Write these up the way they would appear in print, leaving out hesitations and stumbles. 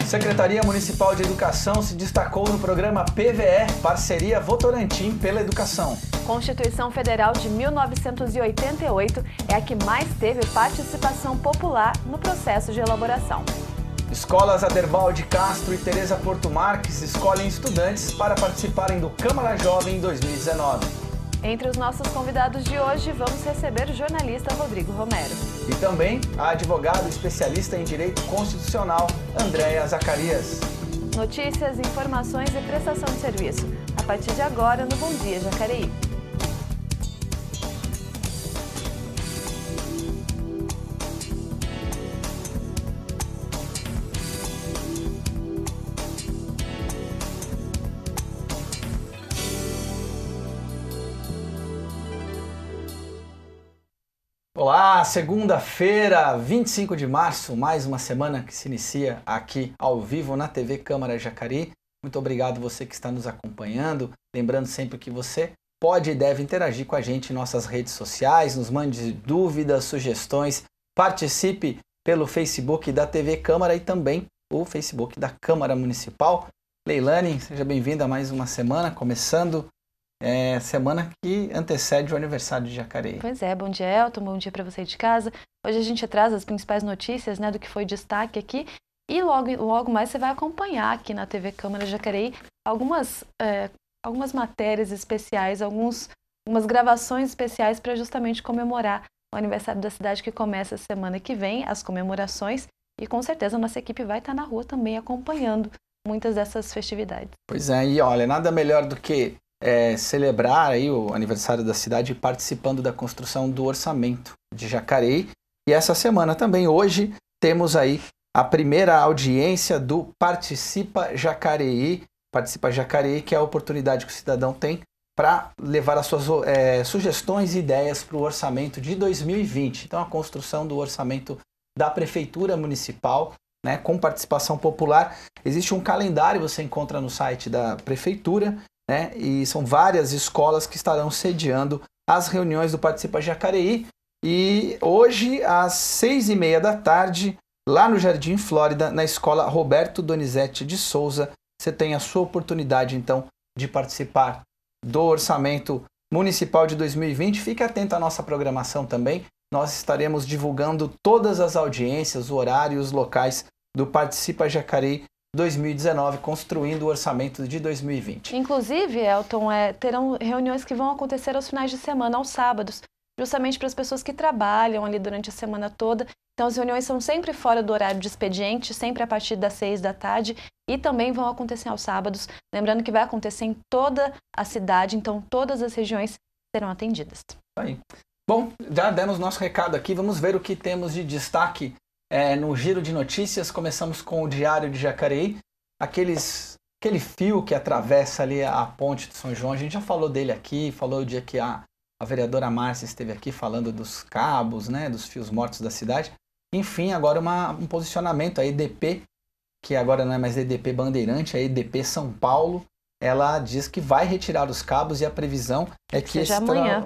Secretaria Municipal de Educação se destacou no programa PVE, Parceria Votorantim pela Educação. Constituição Federal de 1988 é a que mais teve participação popular no processo de elaboração. Escolas Aderbal de Castro e Teresa Porto Marques escolhem estudantes para participarem do Câmara Jovem 2019. Entre os nossos convidados de hoje, vamos receber o jornalista Rodrigo Romero. E também a advogada especialista em Direito Constitucional, Andréia Zacarias. Notícias, informações e prestação de serviço. A partir de agora, no Bom Dia Jacareí. Olá, segunda-feira, 25 de março, mais uma semana que se inicia aqui ao vivo na TV Câmara Jacareí. Muito obrigado você que está nos acompanhando. Lembrando sempre que você pode e deve interagir com a gente em nossas redes sociais, nos mande dúvidas, sugestões, participe pelo Facebook da TV Câmara e também o Facebook da Câmara Municipal. Leilane, seja bem-vinda a mais uma semana, começando semana que antecede o aniversário de Jacareí. Pois é, bom dia, Elton, bom dia para você de casa. Hoje a gente traz as principais notícias, né, do que foi destaque aqui e logo mais você vai acompanhar aqui na TV Câmara Jacareí algumas matérias especiais, algumas gravações especiais para justamente comemorar o aniversário da cidade que começa semana que vem, as comemorações, e com certeza a nossa equipe vai estar na rua também acompanhando muitas dessas festividades. Pois é, e olha, nada melhor do que celebrar aí o aniversário da cidade participando da construção do orçamento de Jacareí. E essa semana também, hoje, temos aí a primeira audiência do Participa Jacareí. Participa Jacareí, que é a oportunidade que o cidadão tem para levar as suas sugestões e ideias para o orçamento de 2020. Então, a construção do orçamento da Prefeitura Municipal, né, com participação popular. Existe um calendário, você encontra no site da Prefeitura, né? E são várias escolas que estarão sediando as reuniões do Participa Jacareí. E hoje, às 6h30 da tarde, lá no Jardim Flórida, na escola Roberto Donizete de Souza, você tem a sua oportunidade, então, de participar do orçamento municipal de 2020. Fique atento à nossa programação também. Nós estaremos divulgando todas as audiências, horários, os locais do Participa Jacareí 2019, construindo o orçamento de 2020. Inclusive, Elton, terão reuniões que vão acontecer aos finais de semana, aos sábados, justamente para as pessoas que trabalham ali durante a semana toda. Então, as reuniões são sempre fora do horário de expediente, sempre a partir das 6 da tarde, e também vão acontecer aos sábados. Lembrando que vai acontecer em toda a cidade, então todas as regiões serão atendidas. Aí. Bom, já demos nosso recado aqui, vamos ver o que temos de destaque no giro de notícias. Começamos com o Diário de Jacareí, aquele fio que atravessa ali a ponte de São João. A gente já falou dele aqui, falou o dia que a vereadora Márcia esteve aqui falando dos cabos, né, dos fios mortos da cidade. Enfim, agora um posicionamento, a EDP, que agora não é mais EDP Bandeirante, é EDP São Paulo, ela diz que vai retirar os cabos e a previsão é que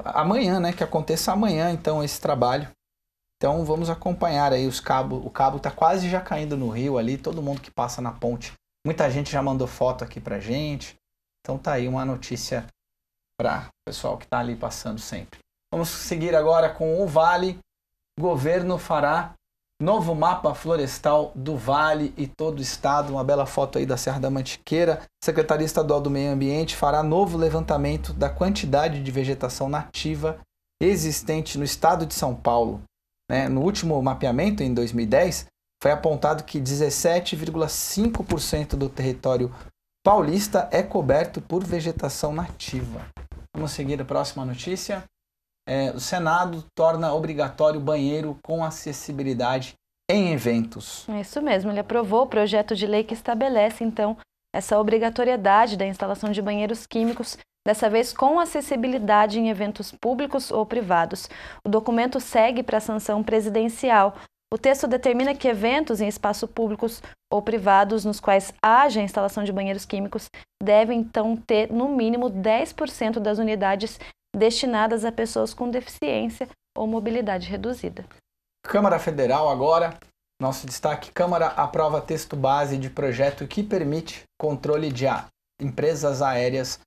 amanhã, né, que aconteça amanhã, então, esse trabalho. Então vamos acompanhar aí os cabos. O cabo está quase já caindo no rio ali, todo mundo que passa na ponte. Muita gente já mandou foto aqui pra gente. Então tá aí uma notícia para o pessoal que está ali passando sempre. Vamos seguir agora com o Vale. O governo fará novo mapa florestal do Vale e todo o estado. Uma bela foto aí da Serra da Mantiqueira. A Secretaria Estadual do Meio Ambiente fará novo levantamento da quantidade de vegetação nativa existente no estado de São Paulo. No último mapeamento, em 2010, foi apontado que 17,5% do território paulista é coberto por vegetação nativa. Vamos seguir a próxima notícia. O Senado torna obrigatório banheiro com acessibilidade em eventos. É isso mesmo, ele aprovou o projeto de lei que estabelece, então, essa obrigatoriedade da instalação de banheiros químicos, dessa vez com acessibilidade em eventos públicos ou privados. O documento segue para a sanção presidencial. O texto determina que eventos em espaços públicos ou privados nos quais haja instalação de banheiros químicos devem, então, ter, no mínimo, 10% das unidades destinadas a pessoas com deficiência ou mobilidade reduzida. Câmara Federal agora Nosso destaque: Câmara aprova texto base de projeto que permite controle de empresas aéreas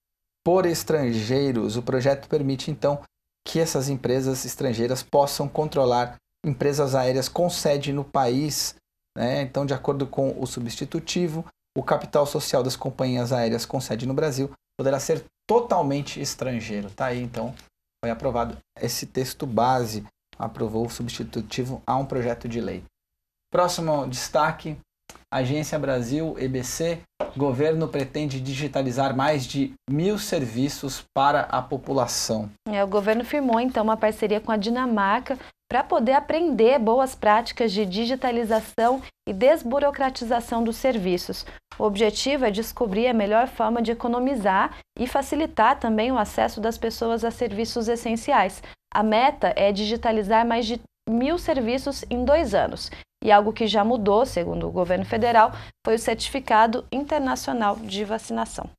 por estrangeiros. O projeto permite, então, que essas empresas estrangeiras possam controlar empresas aéreas com sede no país, né? Então, de acordo com o substitutivo, o capital social das companhias aéreas com sede no Brasil poderá ser totalmente estrangeiro. Tá aí, então, foi aprovado esse texto base, aprovou o substitutivo a um projeto de lei. Próximo destaque: Agência Brasil, EBC, governo pretende digitalizar mais de 1.000 serviços para a população. O governo firmou, então, uma parceria com a Dinamarca para poder aprender boas práticas de digitalização e desburocratização dos serviços. O objetivo é descobrir a melhor forma de economizar e facilitar também o acesso das pessoas a serviços essenciais. A meta é digitalizar mais de 1.000 serviços em 2 anos. E algo que já mudou, segundo o governo federal, foi o Certificado Internacional de Vacinação.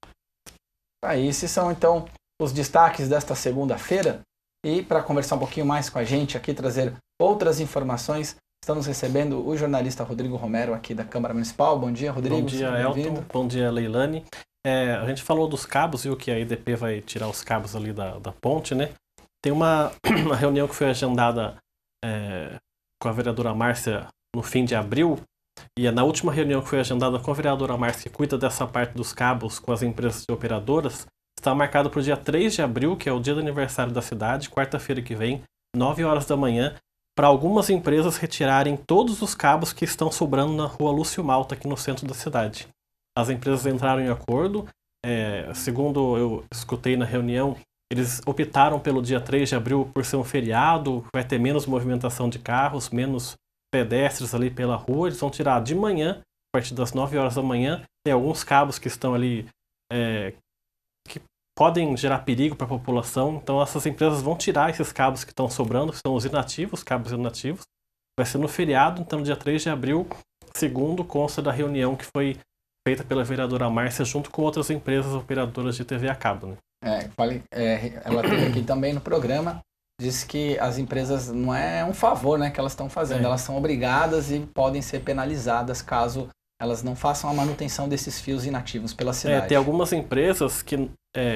Esses são, então, os destaques desta segunda-feira. E para conversar um pouquinho mais com a gente aqui, trazer outras informações, estamos recebendo o jornalista Rodrigo Romero, aqui da Câmara Municipal. Bom dia, Rodrigo. Bom dia, Elton. Bom dia, Leilane. A gente falou dos cabos, viu, que a EDP vai tirar os cabos ali da ponte, né? Tem uma reunião que foi agendada com a vereadora Márcia no fim de abril, e na última reunião que foi agendada com a vereadora Márcia, que cuida dessa parte dos cabos com as empresas e operadoras, está marcado para o dia 3 de abril, que é o dia do aniversário da cidade, quarta-feira que vem, 9 horas da manhã, para algumas empresas retirarem todos os cabos que estão sobrando na rua Lúcio Malta, aqui no centro da cidade. As empresas entraram em acordo, segundo eu escutei na reunião, eles optaram pelo dia 3 de abril por ser um feriado, vai ter menos movimentação de carros, menos pedestres ali pela rua. Eles vão tirar de manhã, a partir das 9 horas da manhã. Tem alguns cabos que estão ali que podem gerar perigo para a população. Então essas empresas vão tirar esses cabos que estão sobrando, que são os inativos, cabos inativos. Vai ser no feriado, então no dia 3 de abril, segundo consta da reunião que foi feita pela vereadora Márcia junto com outras empresas operadoras de TV a cabo, né? Ela teve aqui também no programa, disse que as empresas não é um favor, né, que elas estão fazendo, elas são obrigadas e podem ser penalizadas caso elas não façam a manutenção desses fios inativos pela cidade. Tem algumas empresas que,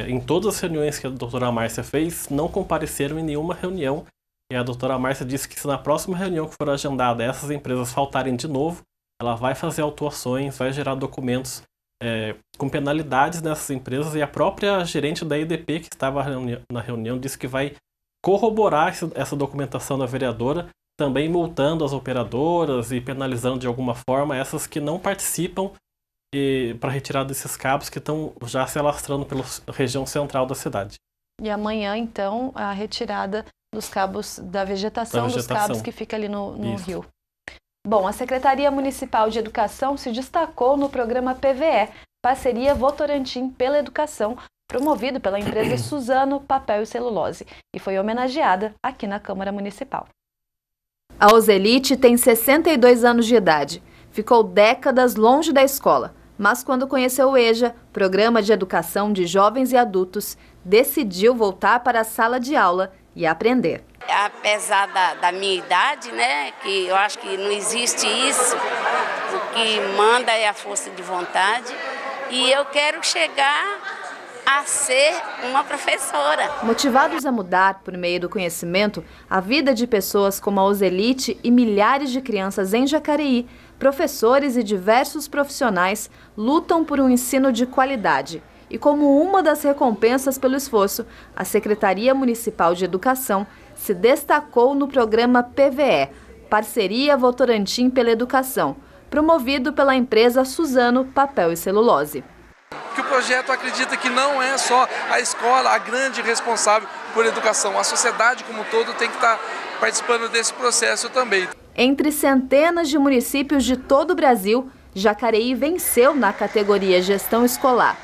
em todas as reuniões que a doutora Márcia fez, não compareceram em nenhuma reunião. E a doutora Márcia disse que se na próxima reunião que for agendada essas empresas faltarem de novo, ela vai fazer autuações, vai gerar documentos com penalidades nessas empresas. E a própria gerente da EDP, que estava na reunião, disse que vai corroborar essa documentação da vereadora, também multando as operadoras e penalizando de alguma forma essas que não participam para retirada desses cabos que estão já se alastrando pela região central da cidade. E amanhã, então, a retirada dos cabos da vegetação. Dos cabos que fica ali no rio. Bom, a Secretaria Municipal de Educação se destacou no programa PVE, Parceria Votorantim pela Educação, promovido pela empresa Suzano Papel e Celulose, e foi homenageada aqui na Câmara Municipal. A Ozelite tem 62 anos de idade. Ficou décadas longe da escola, mas quando conheceu o EJA, Programa de Educação de Jovens e Adultos, decidiu voltar para a sala de aula e aprender. Apesar da minha idade, né, que eu acho que não existe isso, o que manda é a força de vontade, e eu quero chegar a ser uma professora. Motivados a mudar, por meio do conhecimento, a vida de pessoas como a Ozelite e milhares de crianças em Jacareí, professores e diversos profissionais lutam por um ensino de qualidade. E como uma das recompensas pelo esforço, a Secretaria Municipal de Educação se destacou no programa PVE, Parceria Votorantim pela Educação, promovido pela empresa Suzano Papel e Celulose. Que o projeto acredita que não é só a escola a grande responsável por educação, a sociedade como um todo tem que estar participando desse processo também. Entre centenas de municípios de todo o Brasil, Jacareí venceu na categoria Gestão Escolar.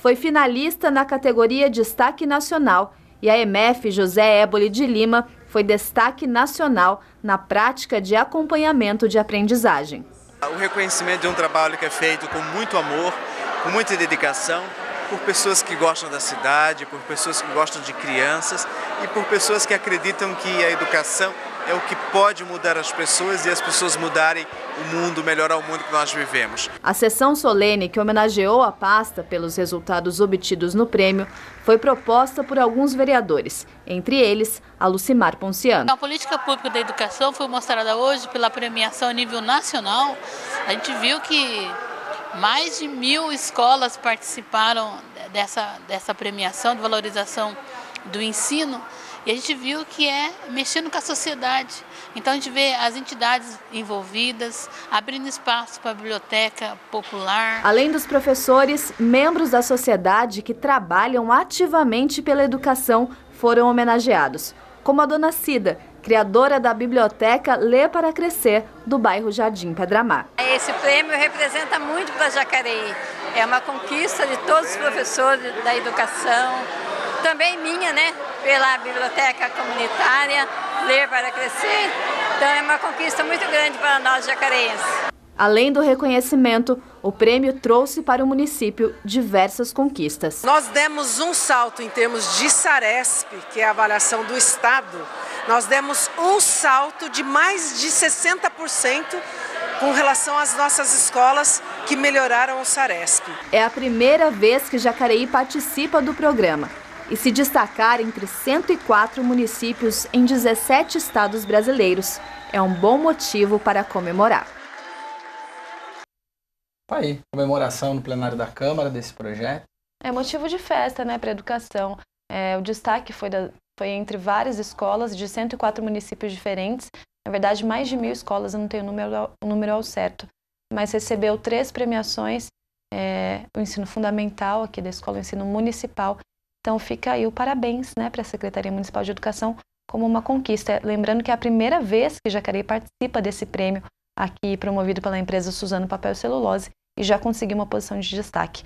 Foi finalista na categoria Destaque Nacional e a EMF José Éboli de Lima foi destaque nacional na prática de acompanhamento de aprendizagem. O reconhecimento de um trabalho que é feito com muito amor, com muita dedicação, por pessoas que gostam da cidade, por pessoas que gostam de crianças e por pessoas que acreditam que a educação é o que pode mudar as pessoas e as pessoas mudarem o mundo, melhorar o mundo que nós vivemos. A sessão solene que homenageou a pasta pelos resultados obtidos no prêmio foi proposta por alguns vereadores, entre eles a Lucimar Ponciano. A política pública da educação foi mostrada hoje pela premiação a nível nacional. A gente viu que mais de 1.000 escolas participaram dessa premiação de valorização do ensino. E a gente viu que é mexendo com a sociedade. Então a gente vê as entidades envolvidas, abrindo espaço para a biblioteca popular. Além dos professores, membros da sociedade que trabalham ativamente pela educação foram homenageados, como a dona Cida, criadora da biblioteca Lê para Crescer, do bairro Jardim Pedramar. Esse prêmio representa muito para Jacareí. É uma conquista de todos os professores da educação, também minha, né? Pela biblioteca comunitária, Ler para Crescer. Então é uma conquista muito grande para nós jacareenses. Além do reconhecimento, o prêmio trouxe para o município diversas conquistas. Nós demos um salto em termos de Saresp, que é a avaliação do Estado. Nós demos um salto de mais de 60% com relação às nossas escolas que melhoraram o Saresp. É a primeira vez que Jacareí participa do programa e se destacar entre 104 municípios em 17 estados brasileiros. É um bom motivo para comemorar. Aí, comemoração no plenário da Câmara desse projeto. É motivo de festa, né, para a educação. O destaque foi entre várias escolas de 104 municípios diferentes. Na verdade, mais de 1.000 escolas, eu não tenho o número ao certo. Mas recebeu 3 premiações, o ensino fundamental aqui da escola, o ensino municipal. Então fica aí o parabéns, né, para a Secretaria Municipal de Educação como uma conquista. Lembrando que é a primeira vez que Jacareí participa desse prêmio aqui promovido pela empresa Suzano Papel e Celulose e já conseguiu uma posição de destaque.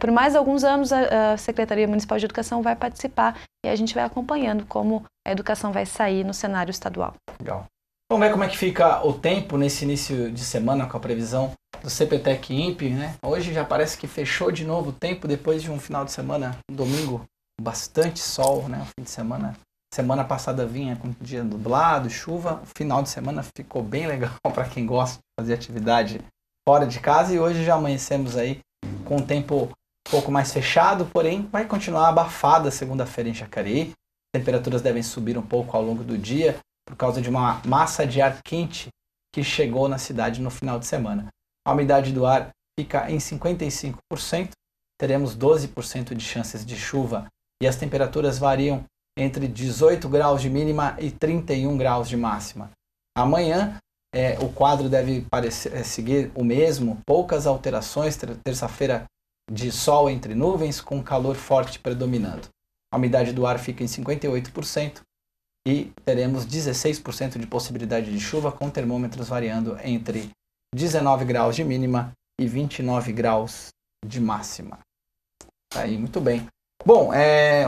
Por mais alguns anos a Secretaria Municipal de Educação vai participar e a gente vai acompanhando como a educação vai sair no cenário estadual. Legal. Vamos ver como é que fica o tempo nesse início de semana com a previsão do CPTEC INPE, né? Hoje já parece que fechou de novo o tempo depois de um final de semana, um domingo, bastante sol, né? O fim de semana. Semana passada vinha com dia nublado, chuva. O final de semana ficou bem legal para quem gosta de fazer atividade fora de casa. E hoje já amanhecemos aí com o tempo um pouco mais fechado, porém vai continuar abafada segunda-feira em Jacareí. Temperaturas devem subir um pouco ao longo do dia por causa de uma massa de ar quente que chegou na cidade no final de semana. A umidade do ar fica em 55%, teremos 12% de chances de chuva e as temperaturas variam entre 18 graus de mínima e 31 graus de máxima. Amanhã o quadro deve seguir o mesmo, poucas alterações, terça-feira de sol entre nuvens com calor forte predominando. A umidade do ar fica em 58% e teremos 16% de possibilidade de chuva com termômetros variando entre 19 graus de mínima e 29 graus de máxima. Tá aí, muito bem. Bom,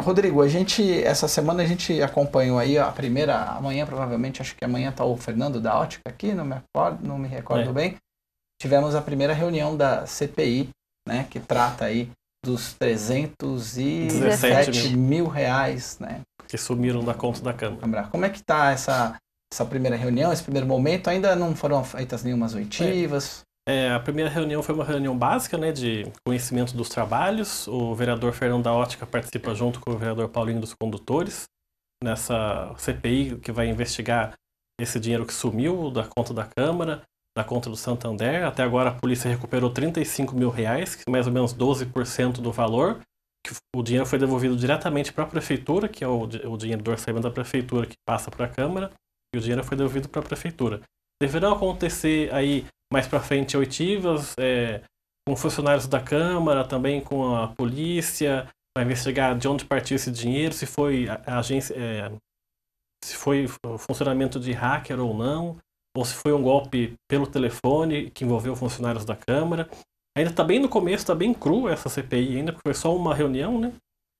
Rodrigo, essa semana a gente acompanhou aí a primeira, amanhã provavelmente, acho que amanhã está o Fernando da Ótica aqui, não me recordo bem. Tivemos a primeira reunião da CPI, né, que trata aí dos 317 mil reais, né? Que sumiram da conta da Câmara. Como é que está essa primeira reunião, esse primeiro momento? Ainda não foram feitas nenhumas oitivas? A primeira reunião foi uma reunião básica, né, de conhecimento dos trabalhos. O vereador Fernando da Ótica participa junto com o vereador Paulinho dos Condutores nessa CPI que vai investigar esse dinheiro que sumiu da conta da Câmara, da conta do Santander. Até agora a polícia recuperou 35 mil reais, que é mais ou menos 12% do valor. O dinheiro foi devolvido diretamente para a prefeitura, que é o dinheiro do orçamento da prefeitura que passa para a Câmara, e o dinheiro foi devolvido para a prefeitura. Deverão acontecer aí mais para frente oitivas com funcionários da Câmara, também com a polícia, vai investigar de onde partiu esse dinheiro, se foi se foi o funcionamento de hacker ou não, ou se foi um golpe pelo telefone que envolveu funcionários da Câmara. Ainda está bem no começo, está bem cru essa CPI ainda, porque foi só uma reunião, né?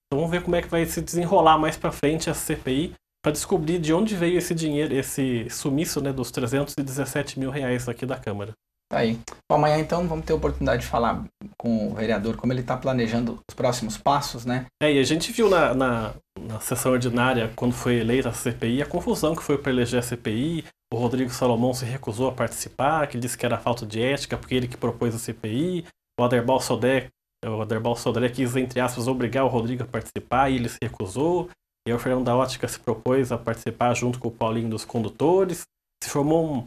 Então vamos ver como é que vai se desenrolar mais para frente essa CPI, para descobrir de onde veio esse dinheiro, esse sumiço, né, dos 317 mil reais aqui da Câmara. Tá aí. Bom, amanhã então vamos ter a oportunidade de falar com o vereador como ele está planejando os próximos passos, né? E a gente viu na sessão ordinária, quando foi eleita a CPI, a confusão que foi para eleger a CPI. O Rodrigo Salomão se recusou a participar, que disse que era falta de ética, porque ele que propôs a CPI. O Aderbal Sodré quis, entre aspas, obrigar o Rodrigo a participar e ele se recusou. E aí o Fernando da Ótica se propôs a participar junto com o Paulinho dos Condutores. Se formou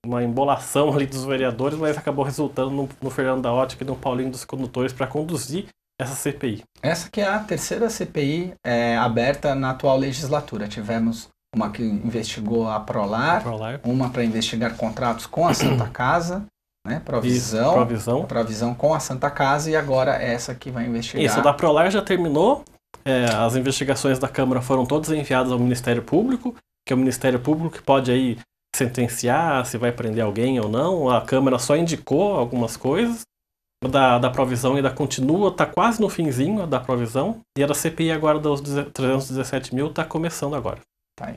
uma embolação ali dos vereadores, mas acabou resultando no Fernando da Ótica e no Paulinho dos Condutores para conduzir essa CPI. Essa que é a terceira CPI aberta na atual legislatura. Tivemos uma que investigou a Prolar. Uma para investigar contratos com a Santa Casa, né? Provisão com a Santa Casa, e agora essa que vai investigar. Isso, da Prolar já terminou. As investigações da Câmara foram todas enviadas ao Ministério Público, que é o Ministério Público que pode aí sentenciar se vai prender alguém ou não. A Câmara só indicou algumas coisas. Da Provisão ainda continua, está quase no finzinho da Provisão. E a da CPI agora dos 317 mil está começando agora. Tá aí.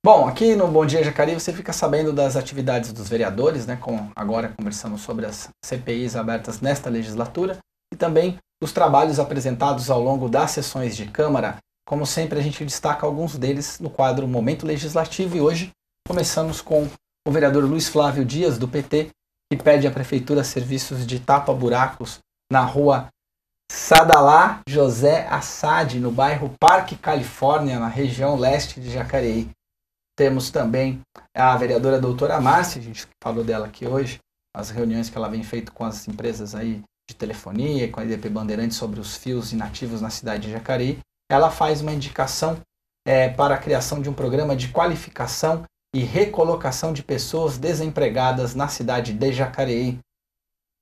Bom, aqui no Bom Dia Jacareí você fica sabendo das atividades dos vereadores, né? Agora conversamos sobre as CPIs abertas nesta legislatura e também os trabalhos apresentados ao longo das sessões de Câmara. Como sempre, a gente destaca alguns deles no quadro Momento Legislativo, e hoje começamos com o vereador Luiz Flávio Dias, do PT, que pede à Prefeitura serviços de tapa-buracos na rua Sadalá José Assad, no bairro Parque Califórnia, na região leste de Jacareí. Temos também a vereadora doutora Márcia, a gente falou dela aqui hoje, as reuniões que ela vem feito com as empresas aí de telefonia, com a IDP Bandeirantes sobre os fios inativos na cidade de Jacareí. Ela faz uma indicação para a criação de um programa de qualificação e recolocação de pessoas desempregadas na cidade de Jacareí.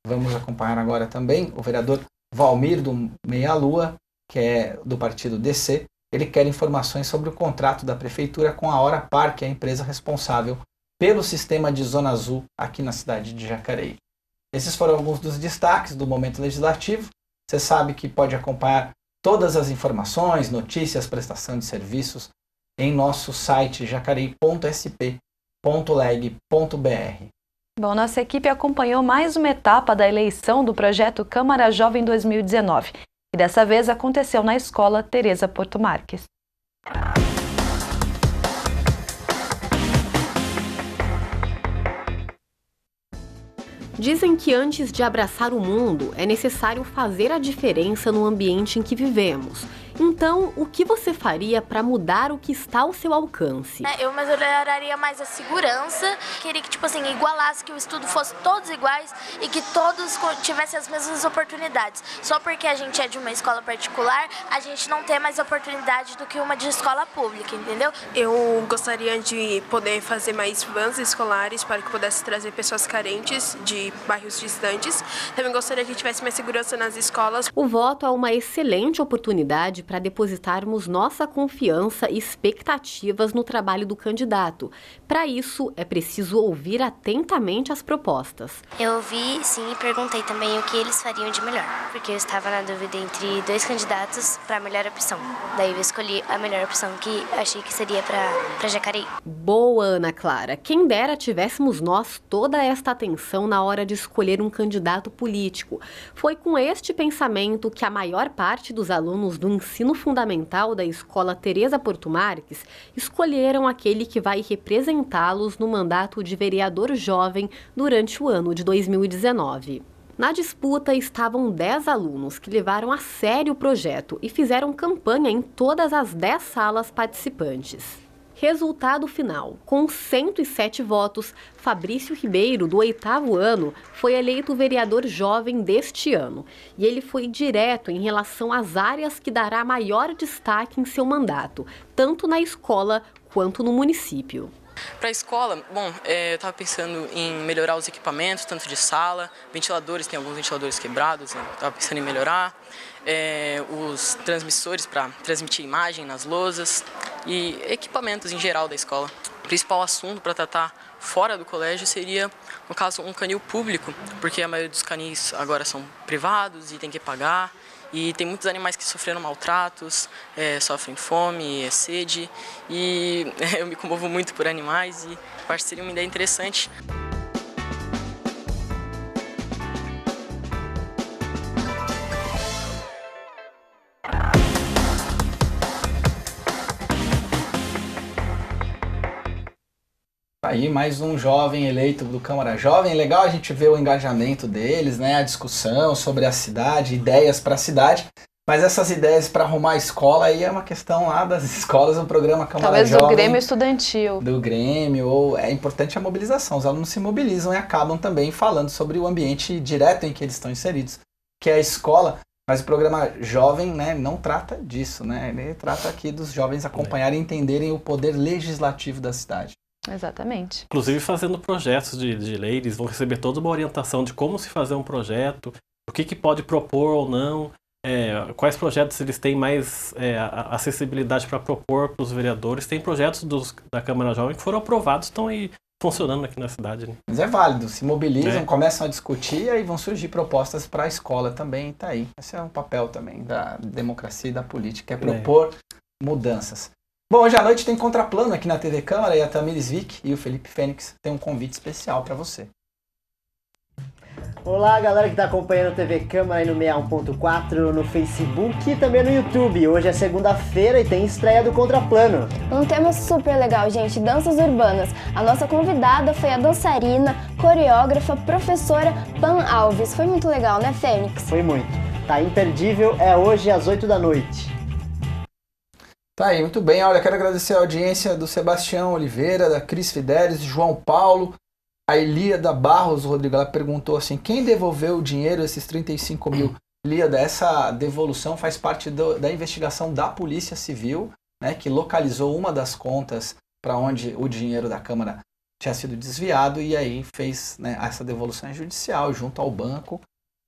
Vamos acompanhar agora também o vereador Valmir do Meia Lua, que é do partido DC. Ele quer informações sobre o contrato da Prefeitura com a Hora Par, que é a empresa responsável pelo sistema de Zona Azul aqui na cidade de Jacareí. Esses foram alguns dos destaques do Momento Legislativo. Você sabe que pode acompanhar todas as informações, notícias, prestação de serviços em nosso site jacareí.sp.leg.br. Bom, nossa equipe acompanhou mais uma etapa da eleição do projeto Câmara Jovem 2019, e dessa vez aconteceu na escola Teresa Porto Marques. Dizem que antes de abraçar o mundo, é necessário fazer a diferença no ambiente em que vivemos. Então, o que você faria para mudar o que está ao seu alcance? Eu melhoraria mais a segurança, queria que, igualasse, que o estudo fosse todos iguais e que todos tivessem as mesmas oportunidades. Só porque a gente é de uma escola particular, a gente não tem mais oportunidade do que uma de escola pública, entendeu? Eu gostaria de poder fazer mais vans escolares para que pudesse trazer pessoas carentes de bairros distantes. Também gostaria que tivesse mais segurança nas escolas. O voto é uma excelente oportunidade para depositarmos nossa confiança e expectativas no trabalho do candidato. Para isso, é preciso ouvir atentamente as propostas. Eu ouvi, sim, e perguntei também o que eles fariam de melhor, porque eu estava na dúvida entre dois candidatos para a melhor opção. Daí eu escolhi a melhor opção, que achei que seria para Jacareí. Boa, Ana Clara. Quem dera tivéssemos nós toda esta atenção na hora de escolher um candidato político. Foi com este pensamento que a maior parte dos alunos do ensino fundamental da escola Teresa Porto Marques escolheram aquele que vai representá-los no mandato de vereador jovem durante o ano de 2019. Na disputa estavam 10 alunos que levaram a sério o projeto e fizeram campanha em todas as 10 salas participantes. Resultado final: com 107 votos, Fabrício Ribeiro, do 8º ano, foi eleito vereador jovem deste ano. E ele foi direto em relação às áreas que dará maior destaque em seu mandato, tanto na escola quanto no município. Para a escola, eu estava pensando em melhorar os equipamentos, tanto de sala, ventiladores, tem alguns ventiladores quebrados, eu estava pensando em melhorar, os transmissores para transmitir imagem nas lousas e equipamentos em geral da escola. O principal assunto para tratar fora do colégio seria, no caso, um canil público, porque a maioria dos canis agora são privados e tem que pagar. E tem muitos animais que sofreram maltratos, sofrem fome, sede, e eu me comovo muito por animais e acho que seria uma ideia interessante. Aí mais um jovem eleito do Câmara Jovem. Legal a gente ver o engajamento deles, né? A discussão sobre a cidade, ideias para a cidade. Mas essas ideias para arrumar a escola aí é uma questão lá das escolas, do programa Câmara Talvez Jovem. do Grêmio Estudantil. Do Grêmio, ou é importante a mobilização. Os alunos se mobilizam e acabam também falando sobre o ambiente direto em que eles estão inseridos, que é a escola. Mas o programa Jovem, né, não trata disso, né? Ele trata aqui dos jovens acompanharem e entenderem o poder legislativo da cidade. Exatamente. Inclusive fazendo projetos de lei, eles vão receber toda uma orientação de como se fazer um projeto, o que pode propor ou não, quais projetos eles têm mais acessibilidade para propor para os vereadores. Tem projetos da Câmara Jovem que foram aprovados, estão aí funcionando aqui na cidade. Né? Mas é válido, se mobilizam, começam a discutir e aí vão surgir propostas para a escola também, tá aí. Esse é um papel também da democracia e da política, é propor mudanças. Bom, hoje à noite tem Contraplano aqui na TV Câmara e a Tamires Vick e o Felipe Fênix tem um convite especial para você. Olá, galera que está acompanhando a TV Câmara aí no 61.4, no Facebook e também no YouTube. Hoje é segunda-feira e tem estreia do Contraplano. Um tema super legal, gente, danças urbanas. A nossa convidada foi a dançarina, coreógrafa, professora Pan Alves. Foi muito legal, né, Fênix? Foi muito. Tá imperdível, é hoje às 8 da noite. Tá aí, muito bem. Olha, quero agradecer a audiência do Sebastião Oliveira, da Cris Fidelis, João Paulo, a Ilíada Barros, Rodrigo, ela perguntou assim, quem devolveu o dinheiro, esses 35 mil? Ilíada, essa devolução faz parte da investigação da Polícia Civil, né, que localizou uma das contas para onde o dinheiro da Câmara tinha sido desviado e aí fez, né, essa devolução judicial junto ao banco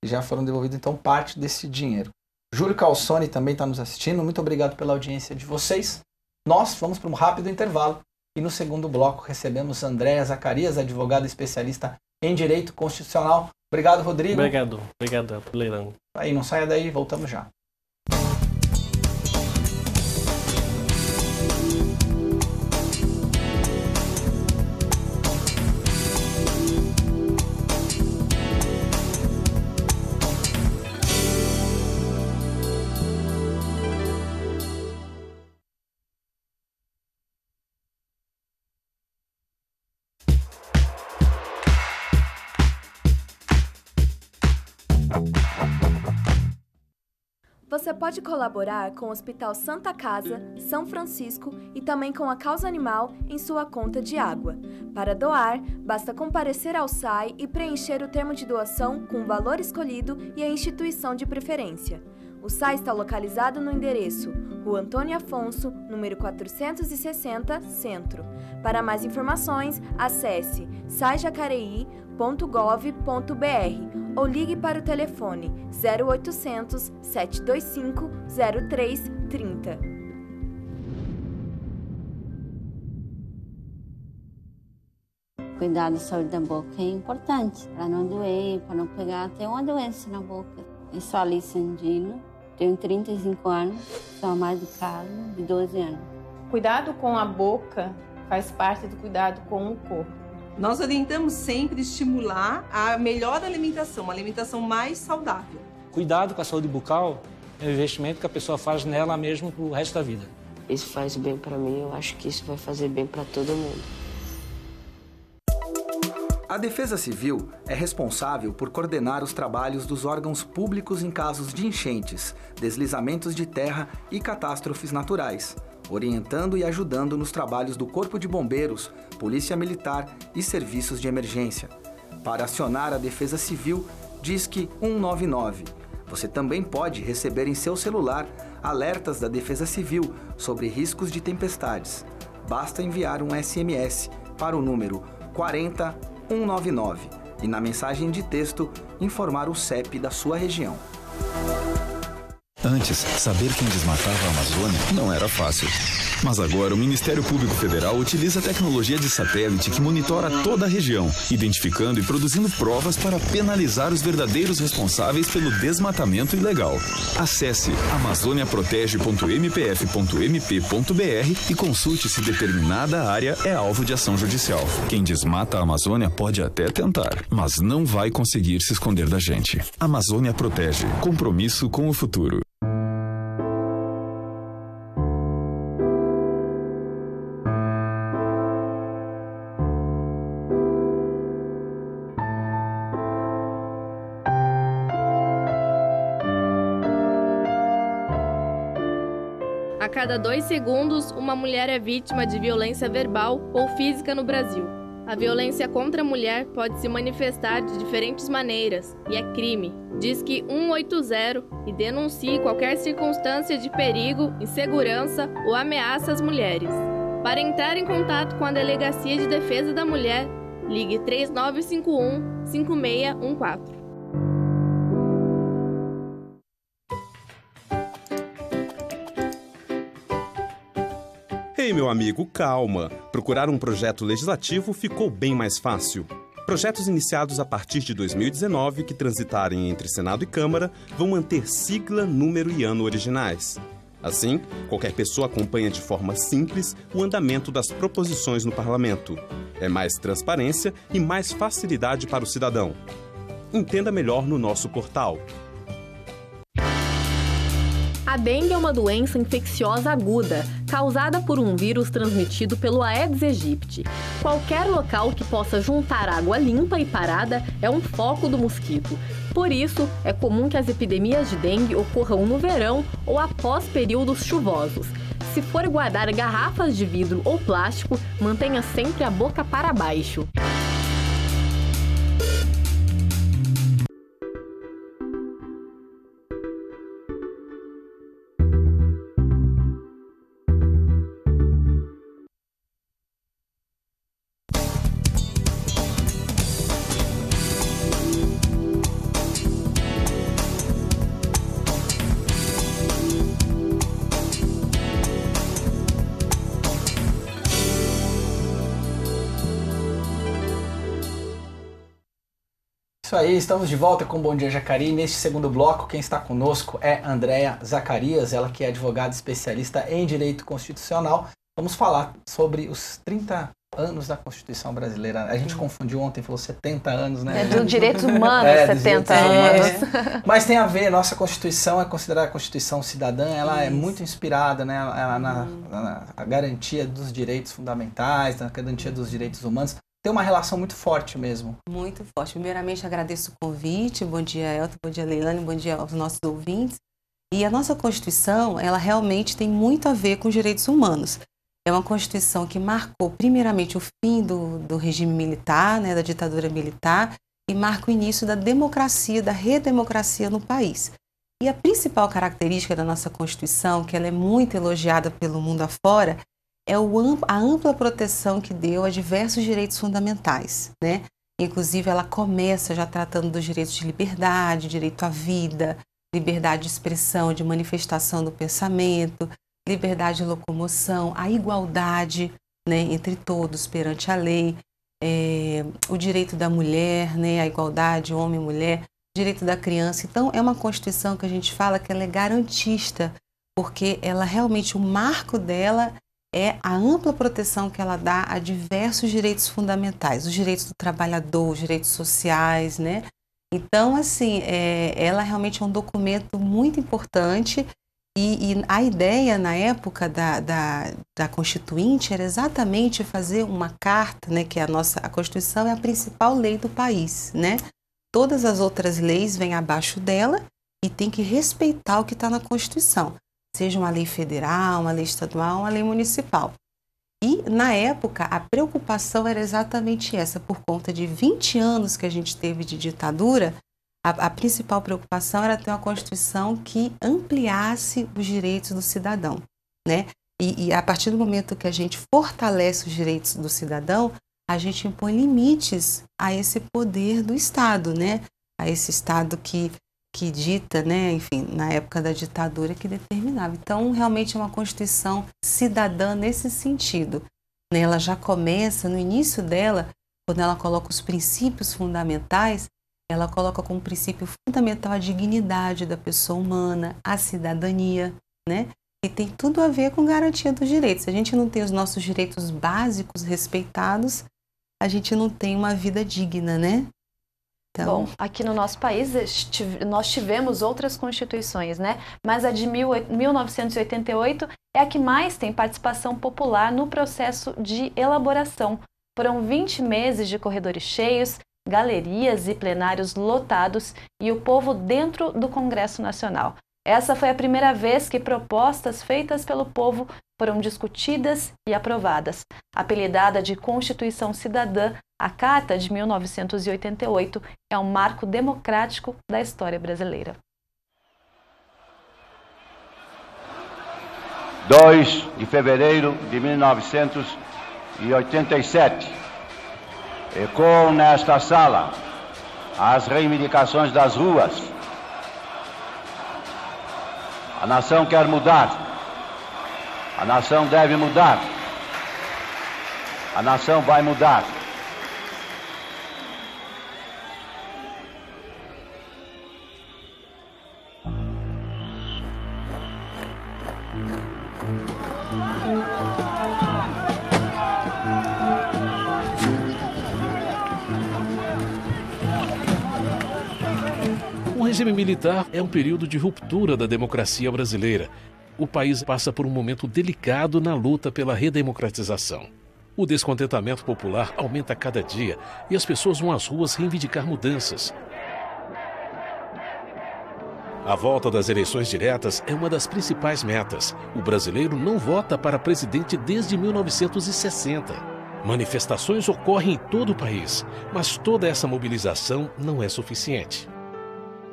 e já foram devolvidos então parte desse dinheiro. Júlio Calçoni também está nos assistindo, muito obrigado pela audiência de vocês. Nós vamos para um rápido intervalo. E no segundo bloco recebemos Andréa Zacarias, advogada especialista em Direito Constitucional. Obrigado, Rodrigo. Obrigado, Leilão. Aí, não saia daí, voltamos já. Você pode colaborar com o Hospital Santa Casa, São Francisco e também com a Causa Animal em sua conta de água. Para doar, basta comparecer ao SAI e preencher o termo de doação com o valor escolhido e a instituição de preferência. O SAI está localizado no endereço Rua Antônio Afonso, número 460, Centro. Para mais informações, acesse saijacareí.gov.br ou ligue para o telefone 0800 725 0330. Cuidar da saúde da boca é importante, para não doer, para não pegar até uma doença na boca. Eu sou Alice Sandino, tenho 35 anos, sou a mãe do Carlos, de 12 anos. Cuidado com a boca faz parte do cuidado com o corpo. Nós orientamos sempre estimular a melhor alimentação, uma alimentação mais saudável. Cuidado com a saúde bucal é um investimento que a pessoa faz nela mesmo pro resto da vida. Isso faz bem para mim, eu acho que isso vai fazer bem para todo mundo. A Defesa Civil é responsável por coordenar os trabalhos dos órgãos públicos em casos de enchentes, deslizamentos de terra e catástrofes naturais, orientando e ajudando nos trabalhos do Corpo de Bombeiros, Polícia Militar e serviços de emergência. Para acionar a Defesa Civil, Disque 199. Você também pode receber em seu celular alertas da Defesa Civil sobre riscos de tempestades. Basta enviar um SMS para o número 40199 e na mensagem de texto informar o CEP da sua região. Antes, saber quem desmatava a Amazônia não era fácil. Mas agora o Ministério Público Federal utiliza a tecnologia de satélite que monitora toda a região, identificando e produzindo provas para penalizar os verdadeiros responsáveis pelo desmatamento ilegal. Acesse amazoniaprotege.mpf.mp.br e consulte se determinada área é alvo de ação judicial. Quem desmata a Amazônia pode até tentar, mas não vai conseguir se esconder da gente. Amazônia Protege. Compromisso com o futuro. cada 2 segundos, uma mulher é vítima de violência verbal ou física no Brasil. A violência contra a mulher pode se manifestar de diferentes maneiras e é crime. Disque 180 e denuncie qualquer circunstância de perigo, insegurança ou ameaça às mulheres. Para entrar em contato com a Delegacia de Defesa da Mulher, ligue 3951-5614. Ei, meu amigo, calma. Procurar um projeto legislativo ficou bem mais fácil. Projetos iniciados a partir de 2019 que transitarem entre Senado e Câmara vão manter sigla, número e ano originais. Assim, qualquer pessoa acompanha de forma simples o andamento das proposições no parlamento. É mais transparência e mais facilidade para o cidadão. Entenda melhor no nosso portal. A dengue é uma doença infecciosa aguda, causada por um vírus transmitido pelo Aedes aegypti. Qualquer local que possa juntar água limpa e parada é um foco do mosquito. Por isso, é comum que as epidemias de dengue ocorram no verão ou após períodos chuvosos. Se for guardar garrafas de vidro ou plástico, mantenha sempre a boca para baixo. Isso aí, estamos de volta com Bom Dia Jacareí. Neste segundo bloco, quem está conosco é Andréa Zacarias, ela que é advogada especialista em Direito Constitucional. Vamos falar sobre os 30 anos da Constituição brasileira. A gente confundiu ontem, falou 70 anos, né? É do direitos humanos, 70 anos. Mas tem a ver, nossa Constituição é considerada a Constituição cidadã, ela é muito inspirada, né, na garantia dos direitos fundamentais, na garantia dos direitos humanos. Tem uma relação muito forte mesmo. Muito forte. Primeiramente, agradeço o convite. Bom dia, Elton. Bom dia, Leilane. Bom dia aos nossos ouvintes. E a nossa Constituição, ela realmente tem muito a ver com os direitos humanos. É uma Constituição que marcou, primeiramente, o fim do regime militar, né, da ditadura militar, e marca o início da democracia, da redemocracia no país. E a principal característica da nossa Constituição, que ela é muito elogiada pelo mundo afora, é a ampla proteção que deu a diversos direitos fundamentais, né? Inclusive, ela começa já tratando dos direitos de liberdade, direito à vida, liberdade de expressão, de manifestação do pensamento, liberdade de locomoção, a igualdade, né, entre todos perante a lei, o direito da mulher, né, a igualdade homem e mulher, direito da criança. Então, é uma Constituição que a gente fala que ela é garantista, porque ela realmente, o marco dela é a ampla proteção que ela dá a diversos direitos fundamentais, os direitos do trabalhador, os direitos sociais, né? Então, assim, ela realmente é um documento muito importante e a ideia, na época da Constituinte, era exatamente fazer uma carta, né, que a Constituição é a principal lei do país, né? Todas as outras leis vêm abaixo dela e tem que respeitar o que está na Constituição. Seja uma lei federal, uma lei estadual, uma lei municipal. E, na época, a preocupação era exatamente essa. Por conta de 20 anos que a gente teve de ditadura, a principal preocupação era ter uma Constituição que ampliasse os direitos do cidadão, né? E a partir do momento que a gente fortalece os direitos do cidadão, a gente impõe limites a esse poder do Estado, né? A esse Estado que dita, né, enfim, na época da ditadura que determinava. Então, realmente é uma Constituição cidadã nesse sentido. Né? Ela já começa, no início dela, quando ela coloca os princípios fundamentais, ela coloca como princípio fundamental a dignidade da pessoa humana, a cidadania, né? E tem tudo a ver com garantia dos direitos. Se a gente não tem os nossos direitos básicos respeitados, a gente não tem uma vida digna, né? Então... Bom, aqui no nosso país nós tivemos outras constituições, né? Mas a de 1988 é a que mais tem participação popular no processo de elaboração. Foram 20 meses de corredores cheios, galerias e plenários lotados e o povo dentro do Congresso Nacional. Essa foi a primeira vez que propostas feitas pelo povo foram discutidas e aprovadas. Apelidada de Constituição Cidadã, a Carta de 1988 é um marco democrático da história brasileira. 2 de fevereiro de 1987. Ecoam nesta sala as reivindicações das ruas. A nação quer mudar. A nação deve mudar. A nação vai mudar. O regime militar é um período de ruptura da democracia brasileira. O país passa por um momento delicado na luta pela redemocratização. O descontentamento popular aumenta a cada dia e as pessoas vão às ruas reivindicar mudanças. A volta das eleições diretas é uma das principais metas. O brasileiro não vota para presidente desde 1960. Manifestações ocorrem em todo o país, mas toda essa mobilização não é suficiente.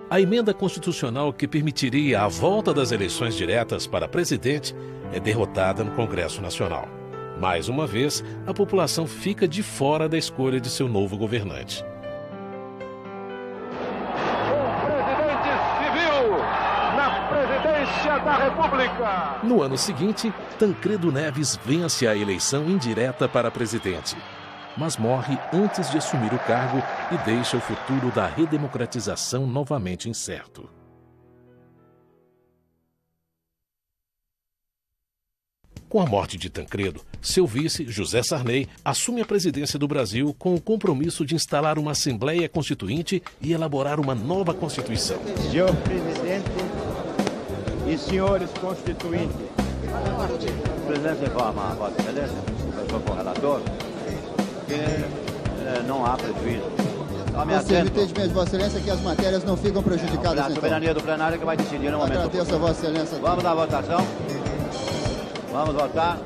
A emenda constitucional que permitiria a volta das eleições diretas para presidente é derrotada no Congresso Nacional. Mais uma vez, a população fica de fora da escolha de seu novo governante. Da República. No ano seguinte, Tancredo Neves vence a eleição indireta para presidente, mas morre antes de assumir o cargo e deixa o futuro da redemocratização novamente incerto. Com a morte de Tancredo, seu vice, José Sarney, assume a presidência do Brasil com o compromisso de instalar uma Assembleia Constituinte e elaborar uma nova Constituição. Senhor presidente e senhores constituintes, presidente, informa a Vossa Excelência, eu sou correlator, que não há prejuízo. Você entende, Vossa Excelência, que as matérias não ficam prejudicadas. A soberania do plenário que vai decidir no momento. Agradeço a Vossa Excelência. Vamos à votação. Vamos votar.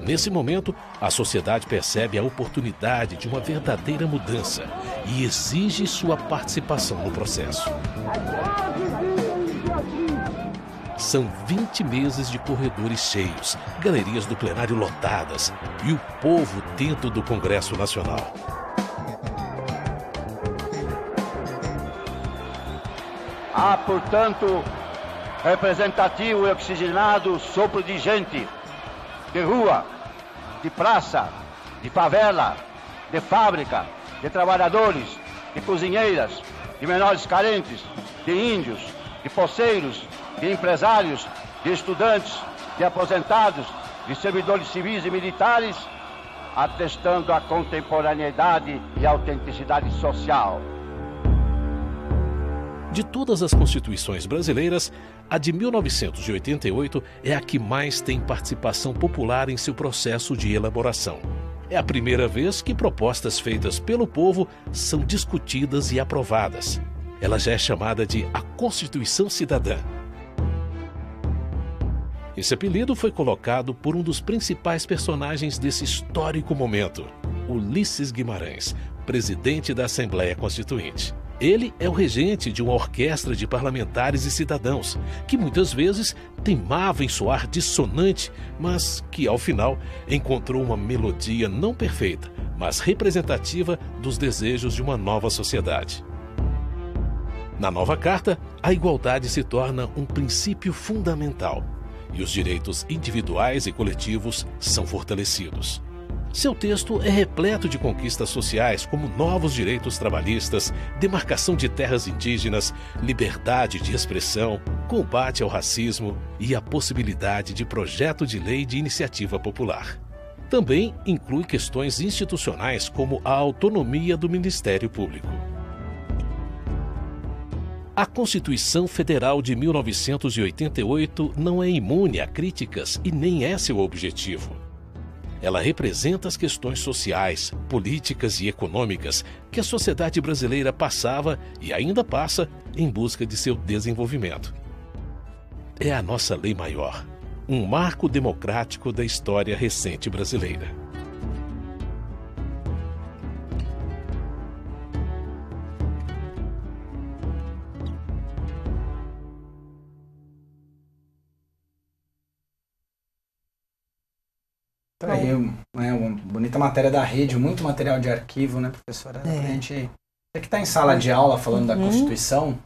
Nesse momento, a sociedade percebe a oportunidade de uma verdadeira mudança e exige sua participação no processo. São 20 meses de corredores cheios, galerias do plenário lotadas e o povo dentro do Congresso Nacional. Há, portanto, representativo e oxigenado sopro de gente, de rua, de praça, de favela, de fábrica, de trabalhadores, de cozinheiras, de menores carentes, de índios, de poceiros, de empresários, de estudantes, de aposentados, de servidores civis e militares, atestando a contemporaneidade e a autenticidade social. De todas as constituições brasileiras, a de 1988 é a que mais tem participação popular em seu processo de elaboração. É a primeira vez que propostas feitas pelo povo são discutidas e aprovadas. Ela já é chamada de a Constituição Cidadã. Esse apelido foi colocado por um dos principais personagens desse histórico momento, Ulisses Guimarães, presidente da Assembleia Constituinte. Ele é o regente de uma orquestra de parlamentares e cidadãos, que muitas vezes teimava em soar dissonante, mas que, ao final, encontrou uma melodia não perfeita, mas representativa dos desejos de uma nova sociedade. Na nova carta, a igualdade se torna um princípio fundamental e os direitos individuais e coletivos são fortalecidos. Seu texto é repleto de conquistas sociais como novos direitos trabalhistas, demarcação de terras indígenas, liberdade de expressão, combate ao racismo e a possibilidade de projeto de lei de iniciativa popular. Também inclui questões institucionais como a autonomia do Ministério Público. A Constituição Federal de 1988 não é imune a críticas e nem é seu objetivo. Ela representa as questões sociais, políticas e econômicas que a sociedade brasileira passava e ainda passa em busca de seu desenvolvimento. é a nossa lei maior, um marco democrático da história recente brasileira. Então, aí, uma bonita matéria da rede, muito material de arquivo, né, professora? Pra gente, você que está em sala de aula falando da Constituição,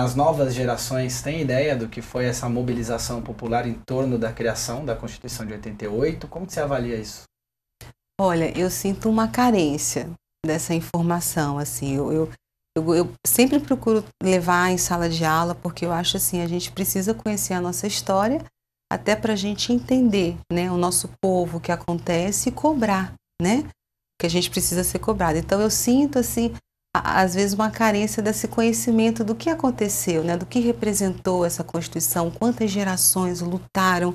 as novas gerações têm ideia do que foi essa mobilização popular em torno da criação da Constituição de 88? Como que você avalia isso? Olha, eu sinto uma carência dessa informação, assim, eu sempre procuro levar em sala de aula, porque eu acho assim, a gente precisa conhecer a nossa história, até para a gente entender, né, o nosso povo, o que acontece e cobrar, né, que a gente precisa ser cobrado. Então eu sinto, assim, às vezes uma carência desse conhecimento do que aconteceu, né, do que representou essa Constituição, quantas gerações lutaram,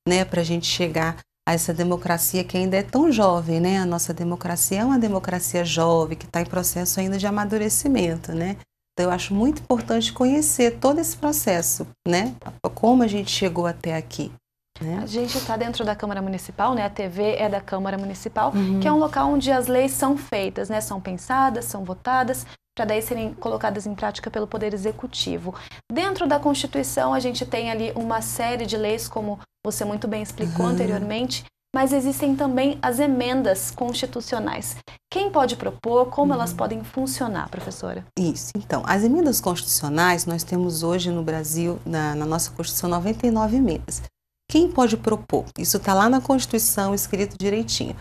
né, para a gente chegar a essa democracia que ainda é tão jovem, né, a nossa democracia é uma democracia jovem, que está em processo ainda de amadurecimento, né. Então, eu acho muito importante conhecer todo esse processo, né? Como a gente chegou até aqui. Né? A gente está dentro da Câmara Municipal, né? A TV é da Câmara Municipal, que é um local onde as leis são feitas, né? São pensadas, são votadas, para daí serem colocadas em prática pelo Poder Executivo. Dentro da Constituição, a gente tem ali uma série de leis, como você muito bem explicou anteriormente, mas existem também as emendas constitucionais. Quem pode propor, como elas podem funcionar, professora? Isso, então, as emendas constitucionais, nós temos hoje no Brasil, na nossa Constituição, 99 emendas. Quem pode propor? Isso está lá na Constituição, escrito direitinho.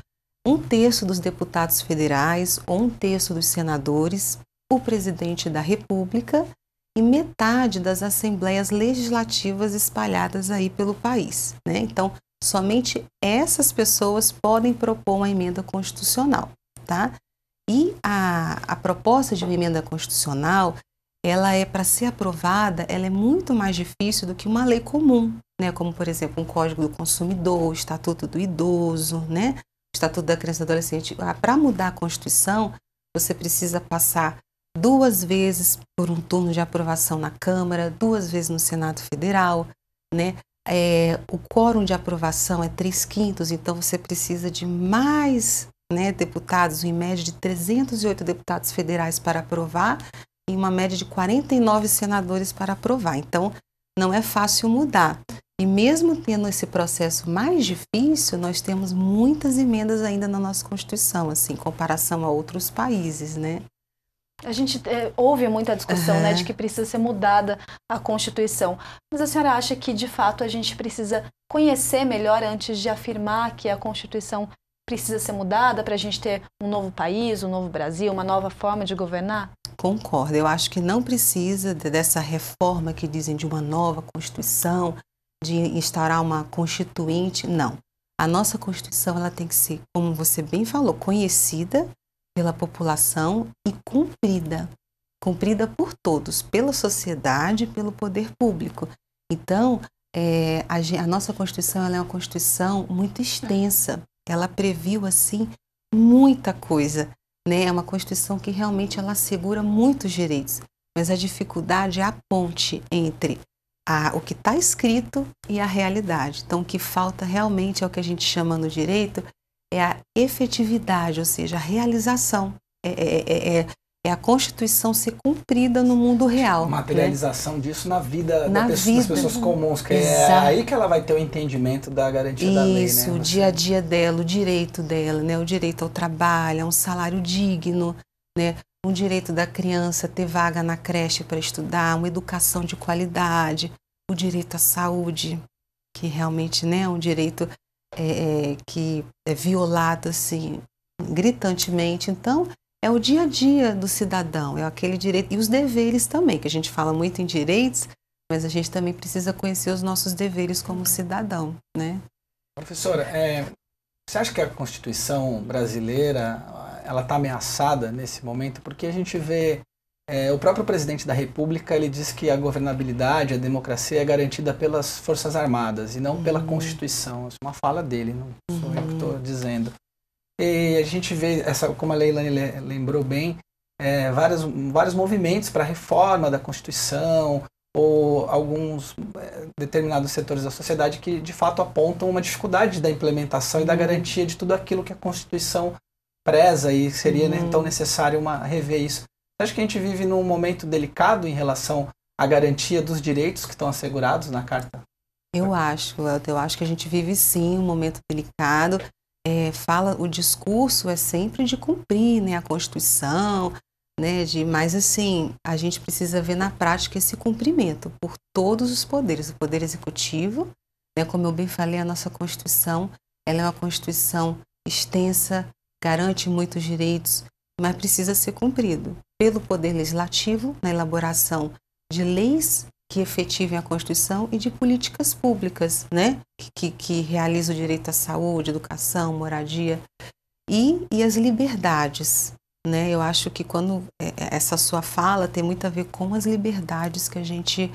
1/3 dos deputados federais, ou 1/3 dos senadores, o presidente da República e metade das assembleias legislativas espalhadas aí pelo país, né? Então, somente essas pessoas podem propor uma emenda constitucional, tá? E a proposta de uma emenda constitucional, ela é, para ser aprovada, ela é muito mais difícil do que uma lei comum, né? Como, por exemplo, um Código do Consumidor, o Estatuto do Idoso, né? O Estatuto da Criança e Adolescente. Para mudar a Constituição, você precisa passar 2 vezes por um turno de aprovação na Câmara, 2 vezes no Senado Federal, né? O quórum de aprovação é 3/5, então você precisa de mais, né, deputados, em média de 308 deputados federais para aprovar e uma média de 49 senadores para aprovar. Então, não é fácil mudar. E mesmo tendo esse processo mais difícil, nós temos muitas emendas ainda na nossa Constituição, assim, em comparação a outros países, né? A gente ouve muita discussão, né, de que precisa ser mudada a Constituição. Mas a senhora acha que, de fato, a gente precisa conhecer melhor antes de afirmar que a Constituição precisa ser mudada para a gente ter um novo país, um novo Brasil, uma nova forma de governar? Concordo. Eu acho que não precisa dessa reforma que dizem de uma nova Constituição, de instaurar uma constituinte. Não. A nossa Constituição, ela tem que ser, como você bem falou, conhecida pela população e cumprida por todos, pela sociedade e pelo poder público. Então, a nossa Constituição, ela é uma Constituição muito extensa, ela previu, assim, muita coisa, né? É uma Constituição que realmente ela assegura muitos direitos, mas a dificuldade é a ponte entre o que está escrito e a realidade. Então, o que falta realmente é o que a gente chama no direito, é a efetividade, ou seja, a realização, é a Constituição ser cumprida no mundo real. Materialização, né, disso na vida das pessoas comuns, que é aí que ela vai ter o entendimento da garantia da lei. Isso, né? O dia a dia dela, o direito dela, né? O direito ao trabalho, a um salário digno, né? O direito da criança ter vaga na creche para estudar, uma educação de qualidade, o direito à saúde, que realmente, né, é um direito que é violado assim, gritantemente. Então, é o dia a dia do cidadão, é aquele direito, e os deveres também, que a gente fala muito em direitos, mas a gente também precisa conhecer os nossos deveres como cidadão, né? Professora, você acha que a Constituição brasileira ela está ameaçada nesse momento? Porque a gente vê o próprio presidente da República, ele diz que a governabilidade, a democracia é garantida pelas Forças Armadas e não pela Constituição. Isso é uma fala dele, não sou eu que estou dizendo. E a gente vê, como a Leilane lembrou bem, vários movimentos para a reforma da Constituição, ou alguns determinados setores da sociedade que de fato apontam uma dificuldade da implementação e da garantia de tudo aquilo que a Constituição preza, e seria então necessário rever isso. Você acha que a gente vive num momento delicado em relação à garantia dos direitos que estão assegurados na Carta? Eu acho que a gente vive sim um momento delicado. O discurso é sempre de cumprir, né, a Constituição, né, mas assim, a gente precisa ver na prática esse cumprimento por todos os poderes. O Poder Executivo, né, como eu bem falei, a nossa Constituição, ela é uma Constituição extensa, garante muitos direitos, mas precisa ser cumprido pelo Poder Legislativo, na elaboração de leis que efetivem a Constituição e de políticas públicas, né, que realizam o direito à saúde, educação, moradia e as liberdades, né? Eu acho que quando essa sua fala tem muito a ver com as liberdades que a gente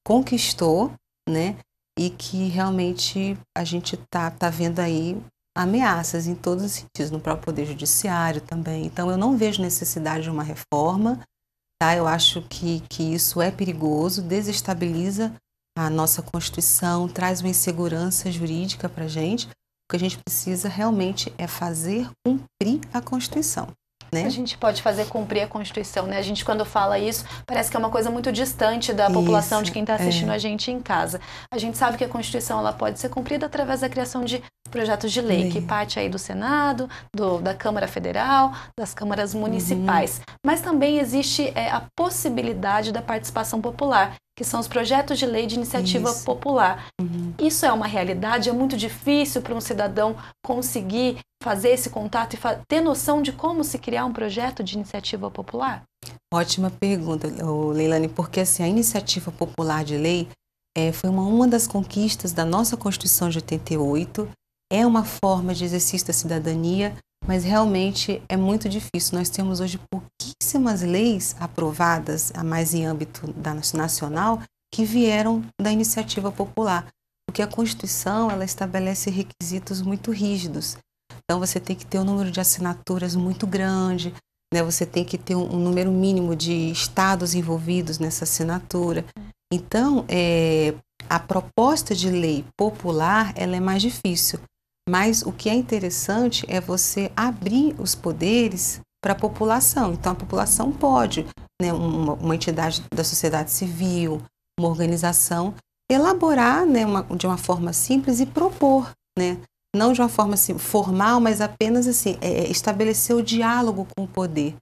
conquistou, né, e que realmente a gente tá vendo aí ameaças em todos os sentidos, no próprio Poder Judiciário também. Então eu não vejo necessidade de uma reforma, tá? Eu acho que isso é perigoso, desestabiliza a nossa Constituição, traz uma insegurança jurídica para a gente. O que a gente precisa realmente é fazer cumprir a Constituição. Né? A gente pode fazer cumprir a Constituição, né? A gente, quando fala isso, parece que é uma coisa muito distante da população, de quem está assistindo a gente em casa. A gente sabe que a Constituição ela pode ser cumprida através da criação de projetos de lei, que parte aí do Senado, da Câmara Federal, das câmaras municipais. Mas também existe a possibilidade da participação popular, que são os projetos de lei de iniciativa popular. Isso é uma realidade, é muito difícil para um cidadão conseguir fazer esse contato e ter noção de como se criar um projeto de iniciativa popular? Ótima pergunta, Leilane, porque assim, a iniciativa popular de lei foi uma das conquistas da nossa Constituição de 88, é uma forma de exercício da cidadania, mas realmente é muito difícil. Nós temos hoje pouquíssimas leis aprovadas, a mais em âmbito nacional, que vieram da iniciativa popular, porque a Constituição ela estabelece requisitos muito rígidos. Então você tem que ter um número de assinaturas muito grande, né? Você tem que ter um número mínimo de estados envolvidos nessa assinatura. Então, a proposta de lei popular ela é mais difícil. Mas o que é interessante é você abrir os poderes para a população. Então, a população pode, né, uma entidade da sociedade civil, uma organização, elaborar, né, de uma forma simples e propor, né, não de uma forma assim, formal, mas apenas assim, estabelecer o diálogo com o poder,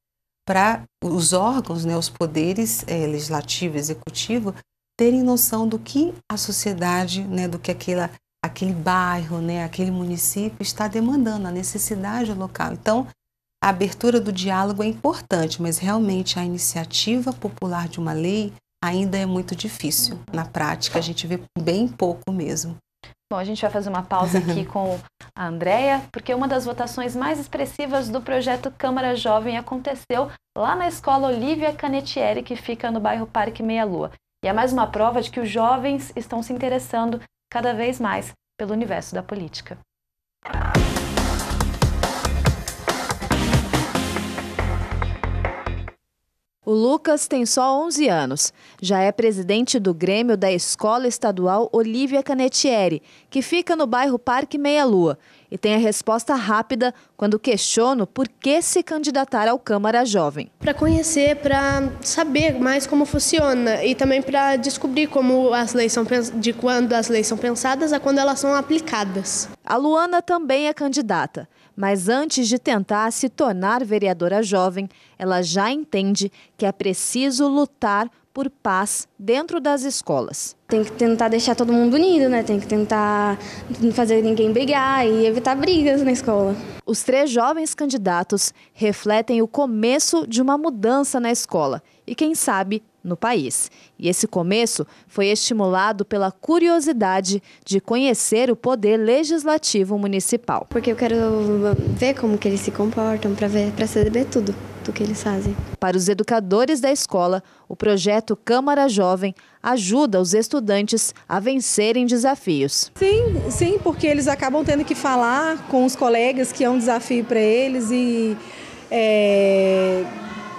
para os órgãos, né, os poderes legislativo e executivo, terem noção do que a sociedade, né, do que aquele bairro, né, aquele município está demandando, a necessidade local. Então, a abertura do diálogo é importante, mas realmente a iniciativa popular de uma lei ainda é muito difícil. Na prática, a gente vê bem pouco mesmo. Bom, a gente vai fazer uma pausa aqui com a Andréia, porque uma das votações mais expressivas do projeto Câmara Jovem aconteceu lá na escola Olívia Canettieri, que fica no bairro Parque Meia Lua. E é mais uma prova de que os jovens estão se interessando cada vez mais pelo universo da política. O Lucas tem só 11 anos. Já é presidente do Grêmio da Escola Estadual Olívia Canettieri, que fica no bairro Parque Meia Lua. E tem a resposta rápida quando questiono por que se candidatar ao Câmara Jovem. Para conhecer, para saber mais como funciona e também para descobrir como as leis são de quando as leis são pensadas a quando elas são aplicadas. A Luana também é candidata, mas antes de tentar se tornar vereadora jovem, ela já entende que é preciso lutar por paz dentro das escolas. Tem que tentar deixar todo mundo unido, né? Tem que tentar não fazer ninguém brigar e evitar brigas na escola. Os 3 jovens candidatos refletem o começo de uma mudança na escola e, quem sabe, no país. E esse começo foi estimulado pela curiosidade de conhecer o poder legislativo municipal. Porque eu quero ver como que eles se comportam, para saber tudo do que eles fazem. Para os educadores da escola, o projeto Câmara Jovem ajuda os estudantes a vencerem desafios. Sim, porque eles acabam tendo que falar com os colegas, que é um desafio para eles, e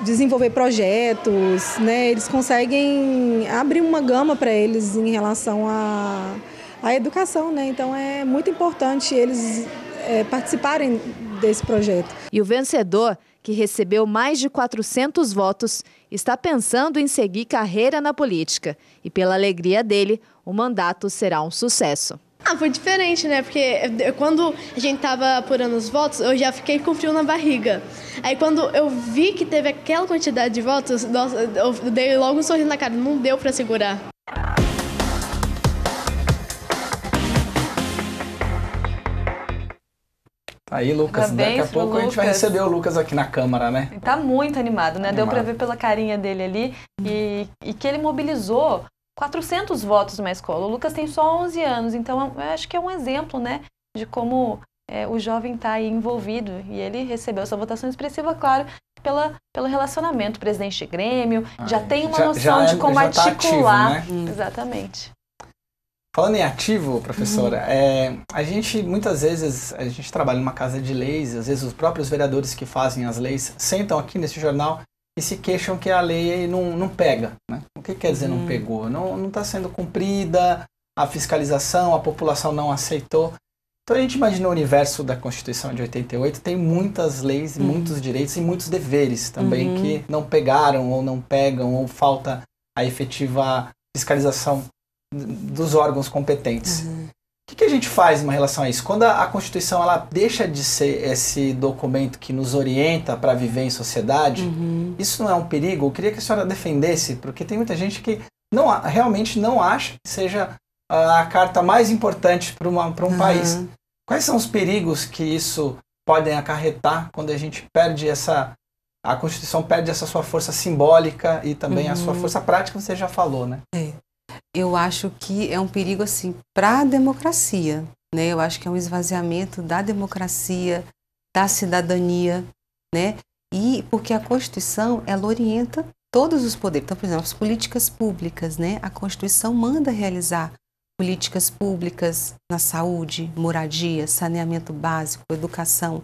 desenvolver projetos, né? Eles conseguem abrir uma gama para eles em relação à educação, né? Então é muito importante eles participarem desse projeto. E o vencedor, que recebeu mais de 400 votos, está pensando em seguir carreira na política. E pela alegria dele, o mandato será um sucesso. Foi diferente, né? Porque quando a gente tava apurando os votos, eu já fiquei com frio na barriga. Aí quando eu vi que teve aquela quantidade de votos, nossa, eu dei logo um sorriso na cara, não deu para segurar. Aí, Lucas, daqui a pouco a gente vai receber o Lucas aqui na Câmara, né? Ele tá muito animado, né? Deu para ver pela carinha dele ali e que ele mobilizou 400 votos numa escola. O Lucas tem só 11 anos, então eu acho que é um exemplo, né, de como o jovem está aí envolvido. E ele recebeu essa votação expressiva, claro, pelo relacionamento. Presidente de Grêmio, já tem uma noção de como articular. Ativo, né? Exatamente. Falando em ativo, professora, a gente muitas vezes, a gente trabalha numa casa de leis, às vezes os próprios vereadores que fazem as leis sentam aqui nesse jornal e se queixam que a lei não pega, né? O que quer dizer não pegou? Não está sendo cumprida, a fiscalização, a população não aceitou. Então a gente imagina o universo da Constituição de 88, tem muitas leis, muitos direitos e muitos deveres também que não pegaram ou não pegam, ou falta a efetiva fiscalização dos órgãos competentes. O que a gente faz em relação a isso? Quando a Constituição ela deixa de ser esse documento que nos orienta para viver em sociedade, isso não é um perigo? Eu queria que a senhora defendesse, porque tem muita gente que realmente não acha que seja a carta mais importante para um país. Quais são os perigos que isso podem acarretar quando a gente perde a Constituição perde essa sua força simbólica e também a sua força prática, você já falou, né? Eu acho que é um perigo assim para a democracia, né? Eu acho que é um esvaziamento da democracia, da cidadania, né? E porque a Constituição ela orienta todos os poderes. Então, por exemplo, as políticas públicas, né? A Constituição manda realizar políticas públicas na saúde, moradia, saneamento básico, educação.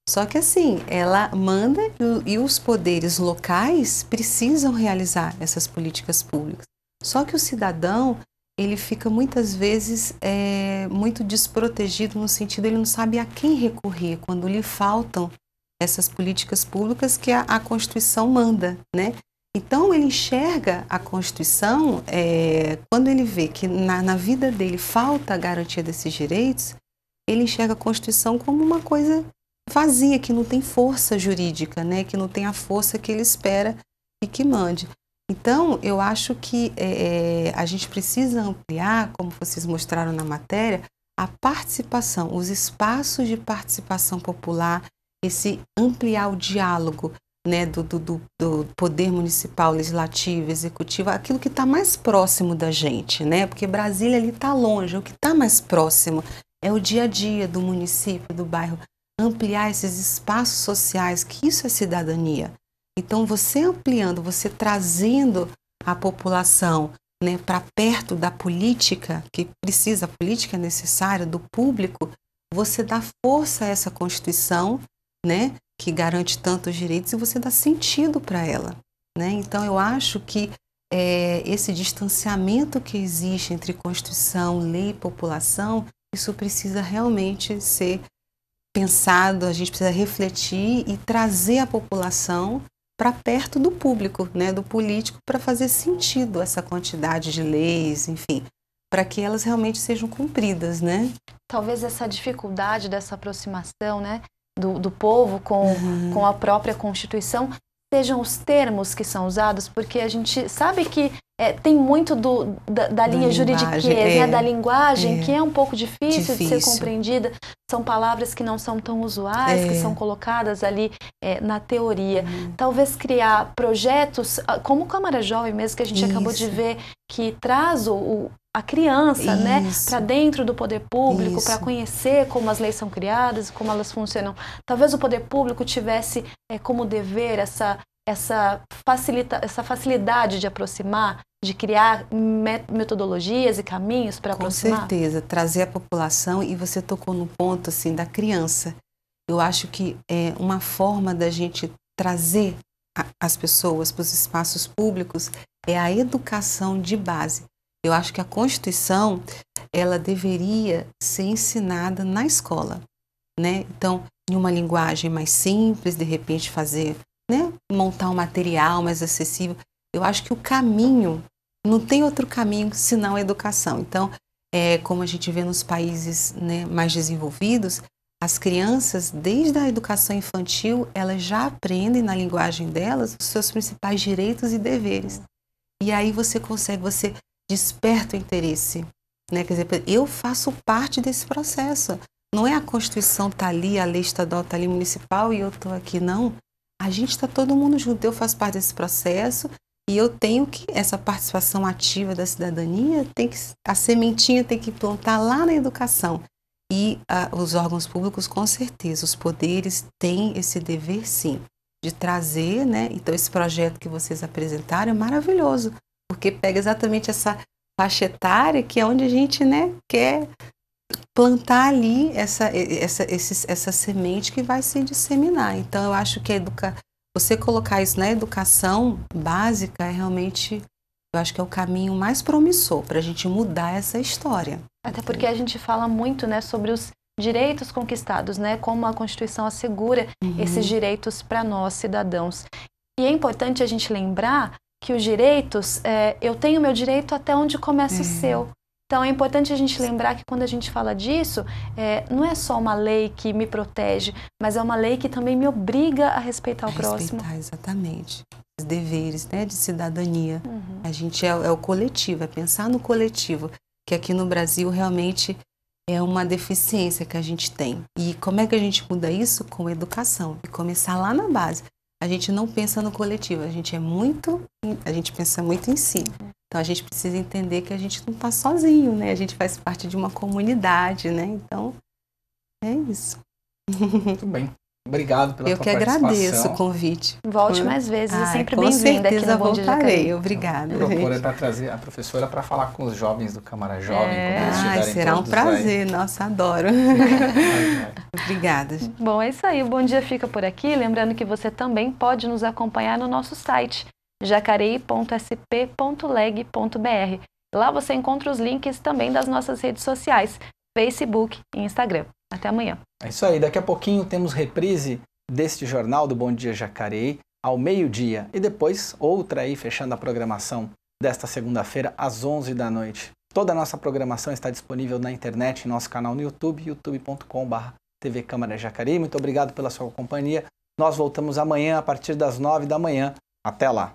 Só que assim, ela manda e os poderes locais precisam realizar essas políticas públicas. Só que o cidadão, ele fica muitas vezes muito desprotegido no sentido, ele não sabe a quem recorrer quando lhe faltam essas políticas públicas que a Constituição manda, né? Então ele enxerga a Constituição, quando ele vê que na vida dele falta a garantia desses direitos, ele enxerga a Constituição como uma coisa vazia, que não tem força jurídica, né? Que não tem a força que ele espera e que mande. Então, eu acho que a gente precisa ampliar, como vocês mostraram na matéria, a participação, os espaços de participação popular, esse ampliar o diálogo, né, do poder municipal, legislativo, executivo, aquilo que está mais próximo da gente, né? Porque Brasília ali está longe, o que está mais próximo é o dia a dia do município, do bairro, ampliar esses espaços sociais, que isso é cidadania. Então, você ampliando, você trazendo a população, né, para perto da política, que precisa, a política é necessária, do público, você dá força a essa Constituição, né, que garante tantos direitos, e você dá sentido para ela, né? Então, eu acho que esse distanciamento que existe entre Constituição, lei e população, isso precisa realmente ser pensado, a gente precisa refletir e trazer a população para perto do público, né, do político, para fazer sentido essa quantidade de leis, enfim, para que elas realmente sejam cumpridas, né? Talvez essa dificuldade dessa aproximação, né, do povo com a própria Constituição sejam os termos que são usados, porque a gente sabe que tem muito da linha juridiquês, né, da linguagem, que é um pouco difícil de ser compreendida. São palavras que não são tão usuais, que são colocadas ali na teoria. Talvez criar projetos, como Câmara Jovem mesmo, que a gente acabou de ver, que traz a criança, né, para dentro do poder público, para conhecer como as leis são criadas, como elas funcionam. Talvez o poder público tivesse como dever essa facilidade de aproximar, de criar metodologias e caminhos para aproximar? Com certeza, trazer a população, e você tocou no ponto assim da criança. Eu acho que é uma forma da gente trazer as pessoas para os espaços públicos é a educação de base. Eu acho que a Constituição, ela deveria ser ensinada na escola, né? Então, em uma linguagem mais simples, de repente fazer, né, montar um material mais acessível. Eu acho que o caminho, não tem outro caminho senão a educação. Então, como a gente vê nos países, né, mais desenvolvidos, as crianças, desde a educação infantil, elas já aprendem na linguagem delas os seus principais direitos e deveres. E aí você desperta o interesse, né? Quer dizer, eu faço parte desse processo. Não é a Constituição tá ali, a lei estadual tá ali, municipal, e eu tô aqui, não. A gente está todo mundo junto, eu faço parte desse processo e eu tenho que, essa participação ativa da cidadania, a sementinha tem que plantar lá na educação. E os órgãos públicos, com certeza, os poderes têm esse dever, sim, de trazer, né? Então, esse projeto que vocês apresentaram é maravilhoso, porque pega exatamente essa faixa etária que é onde a gente, né, quer plantar ali essa semente que vai se disseminar. Então, eu acho que você colocar isso na educação básica é realmente, eu acho que é o caminho mais promissor para a gente mudar essa história. Até porque a gente fala muito, né, sobre os direitos conquistados, né, como a Constituição assegura esses direitos para nós, cidadãos. E é importante a gente lembrar que os direitos, eu tenho meu direito até onde começa o seu. Então é importante a gente lembrar que quando a gente fala disso, não é só uma lei que me protege, mas é uma lei que também me obriga a respeitar o próximo. Respeitar, exatamente. Os deveres, né, de cidadania. A gente é o coletivo, é pensar no coletivo, que aqui no Brasil realmente é uma deficiência que a gente tem. E como é que a gente muda isso? Com educação. E começar lá na base. A gente não pensa no coletivo, a gente pensa muito em si. Então a gente precisa entender que a gente não está sozinho, né? A gente faz parte de uma comunidade, né? Então, é isso. Muito bem. Obrigado pela tua participação. Eu que agradeço o convite. Volte mais vezes, é sempre bem-vinda aqui no Bom Dia Jacareí. Obrigada. Procura para trazer a professora para falar com os jovens do Câmara Jovem. Será um prazer. Aí. Nossa, adoro. Obrigada. Bom, é isso aí. O Bom Dia fica por aqui. Lembrando que você também pode nos acompanhar no nosso site, jacareí.sp.leg.br. Lá você encontra os links também das nossas redes sociais, Facebook e Instagram. Até amanhã. É isso aí. Daqui a pouquinho temos reprise deste jornal do Bom Dia Jacareí ao meio-dia. E depois outra aí, fechando a programação desta segunda-feira às 11 da noite. Toda a nossa programação está disponível na internet, em nosso canal no YouTube, youtube.com/TV Câmara Jacareí. Muito obrigado pela sua companhia. Nós voltamos amanhã a partir das 9 da manhã. Até lá.